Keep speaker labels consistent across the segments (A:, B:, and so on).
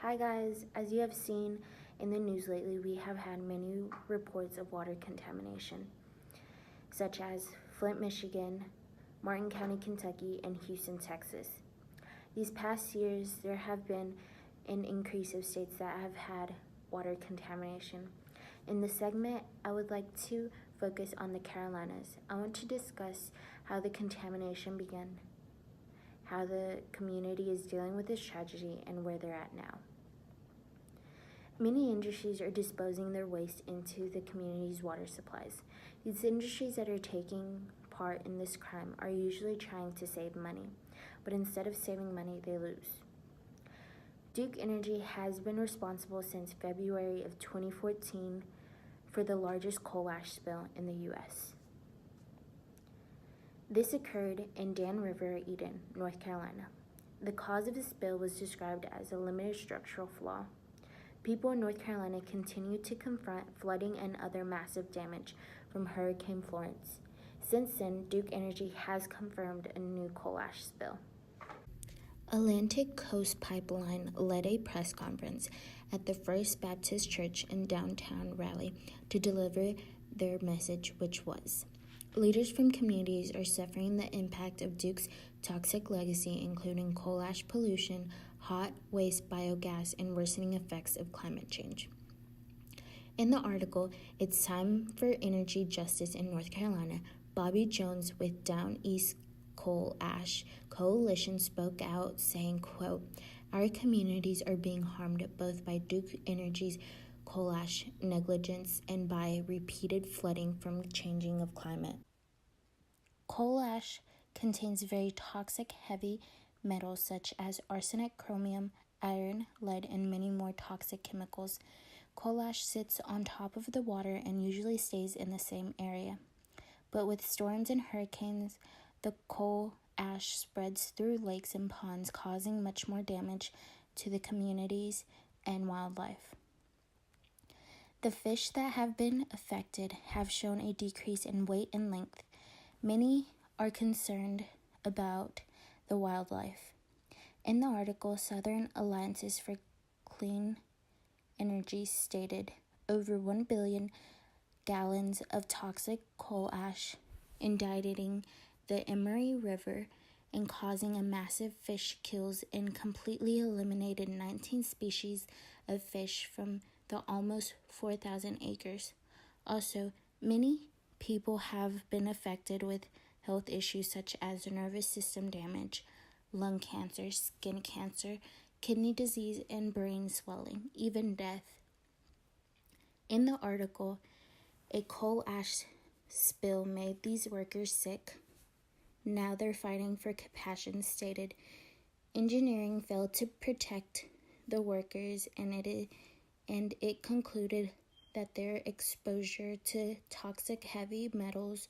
A: Hi guys, as you have seen in the news lately, we have had many reports of water contamination, such as Flint, Michigan, Martin County, Kentucky, and Houston, Texas. These past years, there have been an increase of states that have had water contamination. In this segment, I would like to focus on the Carolinas. I want to discuss how the contamination began, how the community is dealing with this tragedy, and where they're at now. Many industries are disposing their waste into the community's water supplies. These industries that are taking part in this crime are usually trying to save money, but instead of saving money, they lose. Duke Energy has been responsible since February of 2014 for the largest coal ash spill in the U.S. This occurred in Dan River, Eden, North Carolina. The cause of the spill was described as a limited structural flaw. People in North Carolina continue to confront flooding and other massive damage from Hurricane Florence. Since then, Duke Energy has confirmed a new coal ash spill. Atlantic Coast Pipeline led a press conference at the First Baptist Church in downtown Raleigh to deliver their message, which was, leaders from communities are suffering the impact of Duke's toxic legacy, including coal ash pollution, hot waste biogas, and worsening effects of climate change. In the article, It's Time for Energy Justice in North Carolina, Bobby Jones with Down East Coal Ash Coalition spoke out saying, quote, our communities are being harmed both by Duke Energy's coal ash negligence and by repeated flooding from changing of climate. Coal ash contains very toxic heavy metals such as arsenic, chromium, iron, lead, and many more toxic chemicals. Coal ash sits on top of the water and usually stays in the same area. But with storms and hurricanes, the coal ash spreads through lakes and ponds, causing much more damage to the communities and wildlife. The fish that have been affected have shown a decrease in weight and length. Many are concerned about the wildlife. In the article, Southern Alliances for Clean Energy stated over 1 billion gallons of toxic coal ash inundating the Emery River and causing a massive fish kills and completely eliminated 19 species of fish from the almost 4,000 acres. Also, many people have been affected with health issues such as nervous system damage, lung cancer, skin cancer, kidney disease, and brain swelling, even death. In the article, a coal ash spill made these workers sick. Now they're fighting for compassion, stated. Engineering failed to protect the workers, and it concluded that their exposure to toxic heavy metals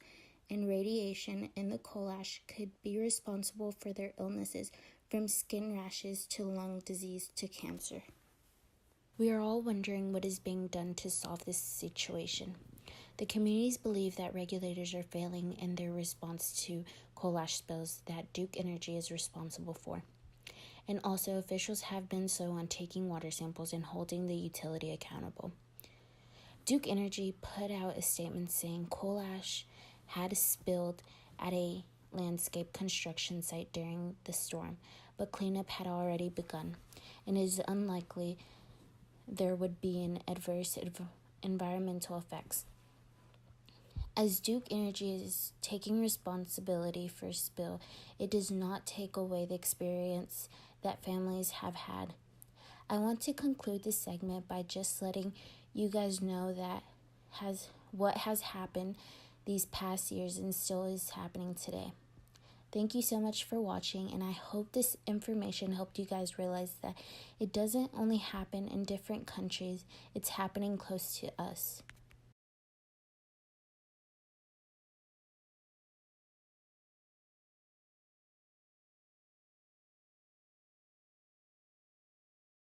A: and radiation in the coal ash could be responsible for their illnesses, from skin rashes to lung disease to cancer. We are all wondering what is being done to solve this situation. The communities believe that regulators are failing in their response to coal ash spills that Duke Energy is responsible for. And also, officials have been slow on taking water samples and holding the utility accountable. Duke Energy put out a statement saying coal ash had spilled at a landscape construction site during the storm, but cleanup had already begun, and it is unlikely there would be an adverse environmental effects. As Duke Energy is taking responsibility for spill, it does not take away the experience that families have had. I want to conclude this segment by just letting you guys know that what has happened these past years and still is happening today. Thank you so much for watching, and I hope this information helped you guys realize that it doesn't only happen in different countries, it's happening close to us.